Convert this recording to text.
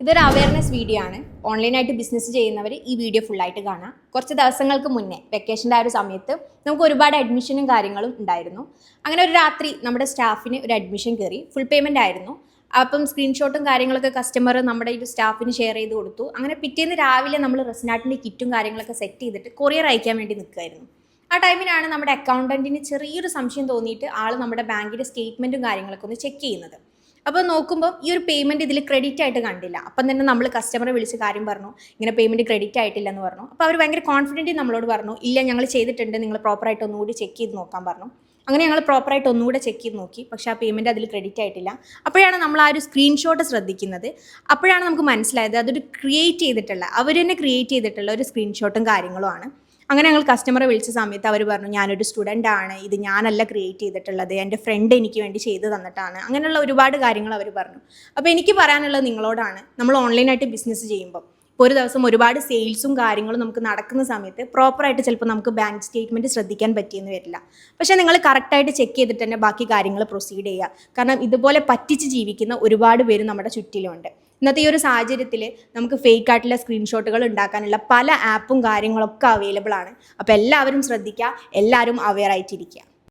ഇതൊരു awareness video ആണ്. ഓൺലൈനായിട്ട് ബിസിനസ് ചെയ്യുന്നവർ ഈ വീഡിയോ ഫുള്ളായിട്ട് കാണാം. കുറച്ച് ദിവസങ്ങൾക്ക് മുന്നേ വെക്കേഷൻ്റെ ആ ഒരു സമയത്ത് നമുക്ക് ഒരുപാട് അഡ്മിഷനും കാര്യങ്ങളും ഉണ്ടായിരുന്നു. അങ്ങനെ ഒരു രാത്രി നമ്മുടെ സ്റ്റാഫിന് ഒരു അഡ്മിഷൻ കയറി. ഫുൾ പേയ്മെൻ്റ് ആയിരുന്നു. അപ്പം സ്ക്രീൻഷോട്ടും കാര്യങ്ങളൊക്കെ കസ്റ്റമർ നമ്മുടെ ഈ സ്റ്റാഫിന് ഷെയർ ചെയ്ത് കൊടുത്തു. അങ്ങനെ പിറ്റേന്ന് രാവിലെ നമ്മൾ റെസ്നാട്ടിൻ്റെ കിറ്റും കാര്യങ്ങളൊക്കെ സെറ്റ് ചെയ്തിട്ട് കൊറിയർ അയക്കാൻ വേണ്ടി നിൽക്കുമായിരുന്നു. ആ ടൈമിനാണ് നമ്മുടെ അക്കൗണ്ടൻറ്റിന് ചെറിയൊരു സംശയം തോന്നിയിട്ട് ആൾ നമ്മുടെ ബാങ്കിൻ്റെ സ്റ്റേറ്റ്മെൻറ്റും കാര്യങ്ങളൊക്കെ ഒന്ന് ചെക്ക് ചെയ്യുന്നത്. അപ്പോൾ നോക്കുമ്പോൾ ഈ ഒരു പേയ്മെൻറ്റ് ഇതിൽ ക്രെഡിറ്റ് ആയിട്ട് കണ്ടില്ല. അപ്പം തന്നെ നമ്മൾ കസ്റ്റമറെ വിളിച്ച് കാര്യം പറഞ്ഞു, ഇങ്ങനെ പേയ്മെൻറ്റ് ക്രെഡിറ്റ് ആയിട്ടില്ല എന്ന് പറഞ്ഞു. അപ്പോൾ അവർ ഭയങ്കര കോൺഫിഡൻറ്റ് നമ്മളോട് പറഞ്ഞു, ഇല്ല ഞങ്ങൾ ചെയ്തിട്ടുണ്ട്, നിങ്ങൾ പ്രോപ്പറായിട്ട് ഒന്നുകൂടി ചെക്ക് ചെയ്ത് നോക്കാൻ പറഞ്ഞു. അങ്ങനെ ഞങ്ങൾ പ്രോപ്പറായിട്ട് ഒന്നുകൂടെ ചെക്ക് ചെയ്ത് നോക്കി. പക്ഷേ ആ പേയ്മെൻറ്റ് അതിൽ ക്രെഡിറ്റ് ആയിട്ടില്ല. അപ്പോഴാണ് നമ്മൾ ആ ഒരു സ്ക്രീൻഷോട്ട് ശ്രദ്ധിക്കുന്നത്. അപ്പോഴാണ് നമുക്ക് മനസ്സിലായത് അതൊരു ക്രിയേറ്റ് ചെയ്തിട്ടുള്ള, അവർ തന്നെ ക്രിയേറ്റ് ചെയ്തിട്ടുള്ള ഒരു സ്ക്രീൻഷോട്ടും കാര്യങ്ങളുമാണ്. അങ്ങനെ ഞങ്ങൾ കസ്റ്റമറെ വിളിച്ച സമയത്ത് അവർ പറഞ്ഞു, ഞാനൊരു സ്റ്റുഡൻ്റ് ആണ്, ഇത് ഞാനല്ല ക്രിയേറ്റ് ചെയ്തിട്ടുള്ളത്, എൻ്റെ ഫ്രണ്ട് എനിക്ക് വേണ്ടി ചെയ്ത് തന്നിട്ടാണ്. അങ്ങനെയുള്ള ഒരുപാട് കാര്യങ്ങൾ അവർ പറഞ്ഞു. അപ്പോൾ എനിക്ക് പറയാനുള്ളത് നിങ്ങളോടാണ്, നമ്മൾ ഓൺലൈനായിട്ട് ബിസിനസ് ചെയ്യുമ്പോൾ ഇപ്പോൾ ഒരു ദിവസം ഒരുപാട് സെയിൽസും കാര്യങ്ങളും നമുക്ക് നടക്കുന്ന സമയത്ത് പ്രോപ്പറായിട്ട് ചിലപ്പോൾ നമുക്ക് ബാങ്ക് സ്റ്റേറ്റ്മെൻറ്റ് ശ്രദ്ധിക്കാൻ പറ്റിയെന്ന് വരില്ല. പക്ഷേ നിങ്ങൾ കറക്റ്റായിട്ട് ചെക്ക് ചെയ്തിട്ട് തന്നെ ബാക്കി കാര്യങ്ങൾ പ്രൊസീഡ് ചെയ്യുക. കാരണം ഇതുപോലെ പറ്റിച്ച് ജീവിക്കുന്ന ഒരുപാട് പേര് നമ്മുടെ ചുറ്റിലുമുണ്ട്. ഇന്നത്തെ ഈ ഒരു സാഹചര്യത്തിൽ നമുക്ക് ഫേക്ക് ആയിട്ടുള്ള സ്ക്രീൻഷോട്ടുകൾ ഉണ്ടാക്കാനുള്ള പല ആപ്പും കാര്യങ്ങളൊക്കെ അവൈലബിൾ ആണ്. അപ്പോൾ എല്ലാവരും ശ്രദ്ധിക്കുക, എല്ലാവരും അവെയർ ആയിട്ടിരിക്കുക.